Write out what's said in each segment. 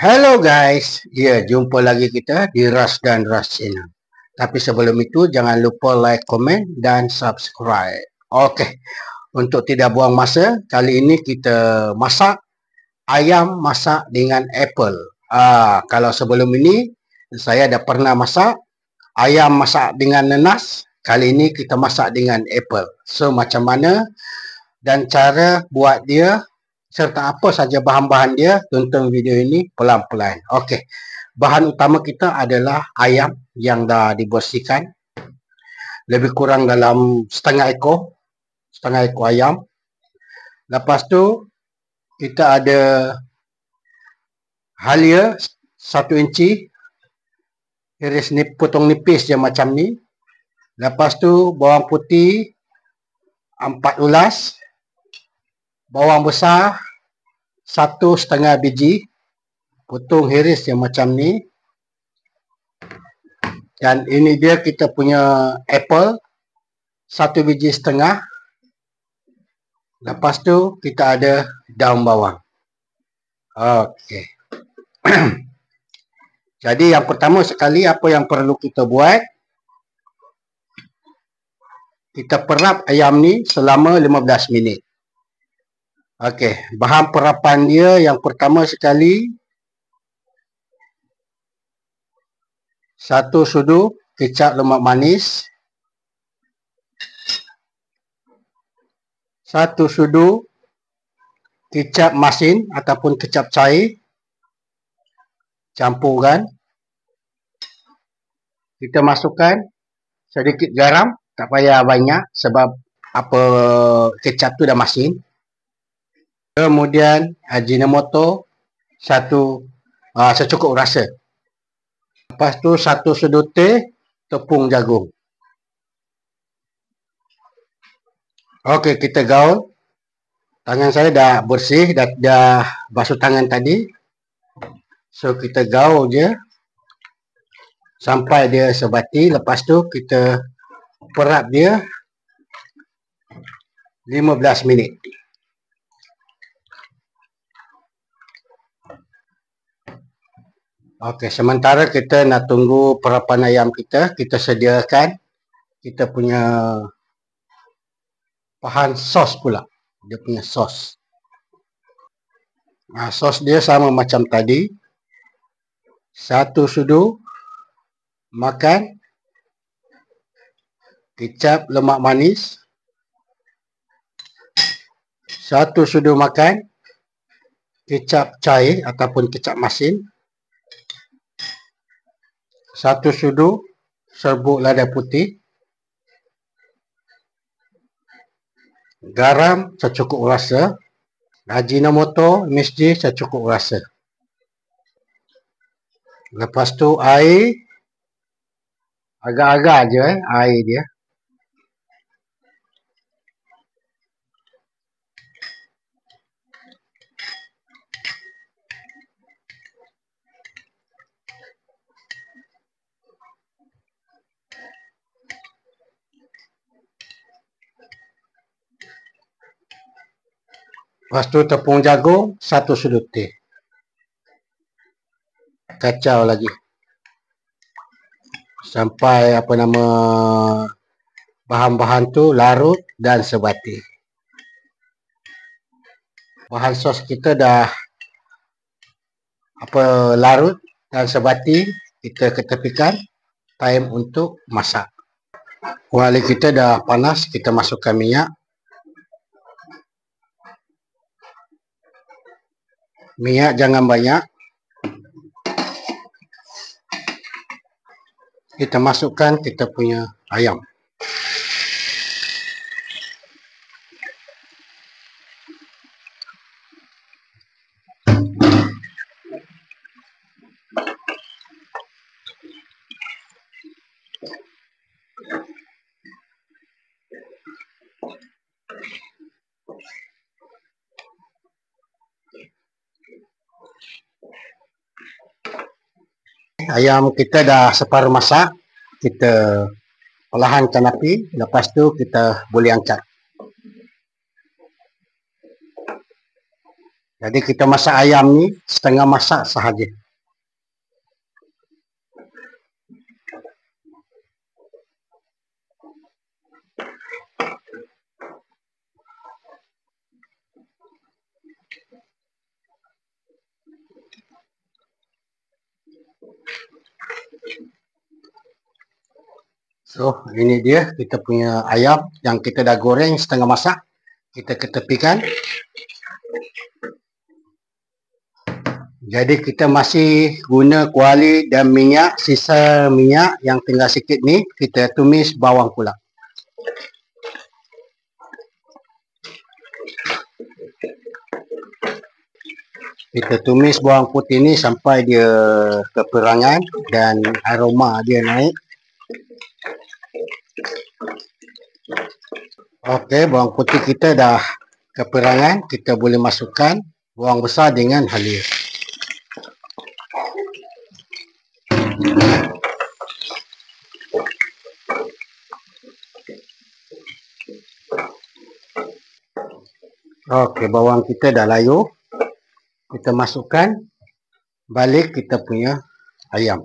Hello guys, jumpa lagi kita di Ras dan Ras Channel. Tapi sebelum itu jangan lupa like, komen dan subscribe. Okey, untuk tidak buang masa, kali ini kita masak ayam masak dengan apple. Kalau sebelum ini saya dah pernah masak ayam masak dengan nanas. Kali ini kita masak dengan apple. So macam mana dan cara buat dia serta apa saja bahan-bahan dia, tonton video ini pelan-pelan. Okey. Bahan utama kita adalah ayam yang dah dibersihkan. Lebih kurang dalam setengah ekor ayam. Lepas tu kita ada halia 1 inci. Potong nipis je macam ni. Lepas tu bawang putih 4 ulas. Bawang besar 1,5 biji, potong hiris yang macam ni. Dan ini dia kita punya apple 1 biji setengah. Lepas tu kita ada daun bawang. Okey. Jadi yang pertama sekali apa yang perlu kita buat, kita perap ayam ni selama 15 minit. Okey, bahan perapan dia yang pertama sekali 1 sudu kecap lemak manis, 1 sudu kecap masin ataupun kecap cair, campurkan. Kita masukkan sedikit garam, tak payah banyak sebab apa kecap tu dah masin. Kemudian Ajinomoto secukup rasa. Lepas tu 1 sudu teh tepung jagung. Okey, kita gaul. Tangan saya dah bersih, dah basuh tangan tadi. So kita gaul je sampai dia sebati. Lepas tu kita perap dia 15 minit. Okey, sementara kita nak tunggu perapan ayam kita sediakan kita punya bahan sos pula. Dia punya sos. Sos dia sama macam tadi. 1 sudu makan kecap lemak manis. 1 sudu makan kecap cair ataupun kecap masin. 1 sudu serbuk lada putih. Garam secukup rasa. Ajinomoto mesti secukup rasa. Lepas tu air agak-agak je air dia. Lepas tu tepung jagung 1 sudu teh. Kacau lagi sampai bahan-bahan tu larut dan sebati. Bahan sos kita dah larut dan sebati, kita ketepikan. Time untuk masak. Kuali kita dah panas, kita masukkan minyak. Minyak jangan banyak. Kita masukkan kita punya ayam. Ayam kita dah separuh masak, kita perlahankan api. Lepas tu kita boleh angkat. Jadi kita masak ayam ni setengah masak sahaja. So, ini dia kita punya ayam yang kita dah goreng setengah masak. Kita ketepikan. Jadi kita masih guna kuali dan minyak, sisa minyak yang tinggal sikit ni kita tumis bawang pula. Kita tumis bawang putih ni sampai dia keperangan dan aroma dia naik. Okey, bawang putih kita dah keperangan, kita boleh masukkan bawang besar dengan halia. Okey, bawang kita dah layu. Kita masukkan balik kita punya ayam.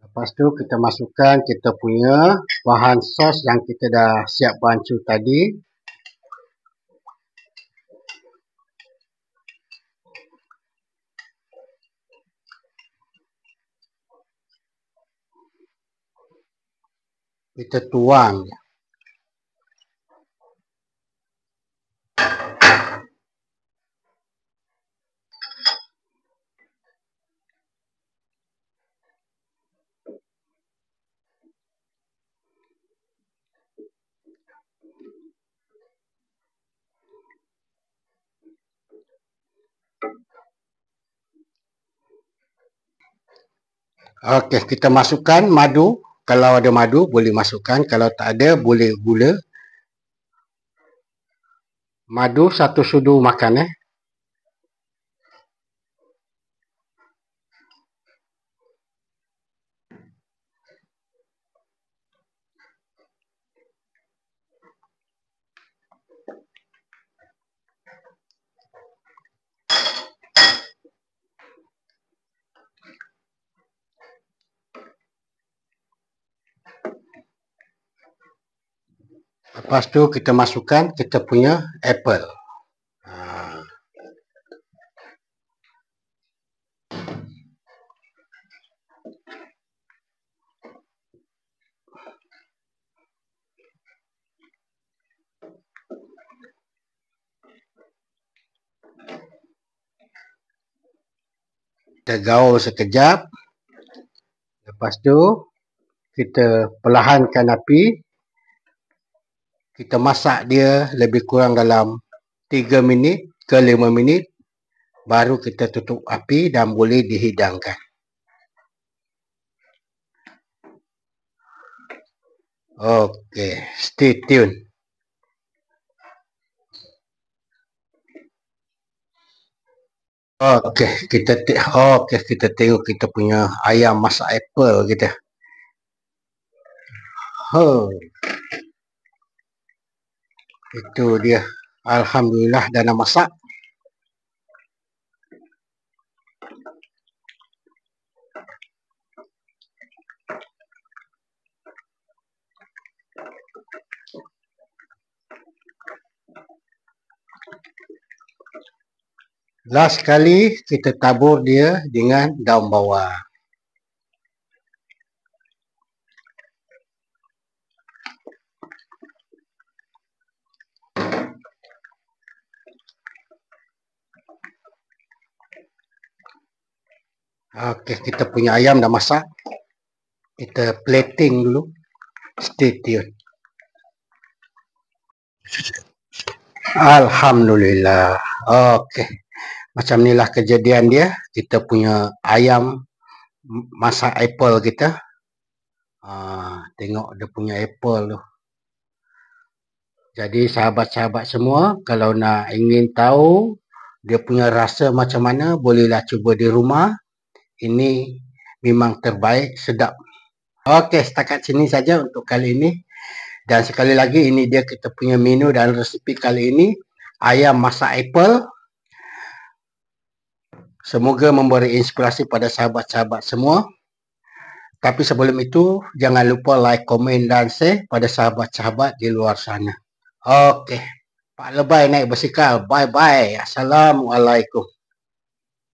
Lepas tu kita masukkan kita punya bahan sos yang kita dah siap bancuh tadi. Kita tuang. Okey, kita masukkan madu. Kalau ada madu boleh masukkan, kalau tak ada boleh gula. Madu 1 sudu makan . Lepas tu kita masukkan kita punya apple. Kita gaul sekejap. Lepas tu kita perlahankan api. Kita masak dia lebih kurang dalam 3 minit ke 5 minit. Baru kita tutup api dan boleh dihidangkan. Okey, stay tune. Okey, kita tengok kita punya ayam masak apple kita. Itu dia. Alhamdulillah dah nak masak. Last sekali kita tabur dia dengan daun bawang. Okey, kita punya ayam dah masak. Kita plating dulu. Stay tune. Alhamdulillah. Okey. Macam inilah kejadian dia. Kita punya ayam masak apple kita. Tengok dia punya apple tu. Jadi sahabat-sahabat semua, kalau nak ingin tahu dia punya rasa macam mana, bolehlah cuba di rumah. ini memang terbaik, sedap. Okey, setakat sini saja untuk kali ini. Dan sekali lagi, ini dia kita punya menu dan resipi kali ini. Ayam masak apple. Semoga memberi inspirasi pada sahabat-sahabat semua. Tapi sebelum itu, jangan lupa like, komen dan share pada sahabat-sahabat di luar sana. Okey, Pak Lebay naik basikal. Bye-bye. Assalamualaikum.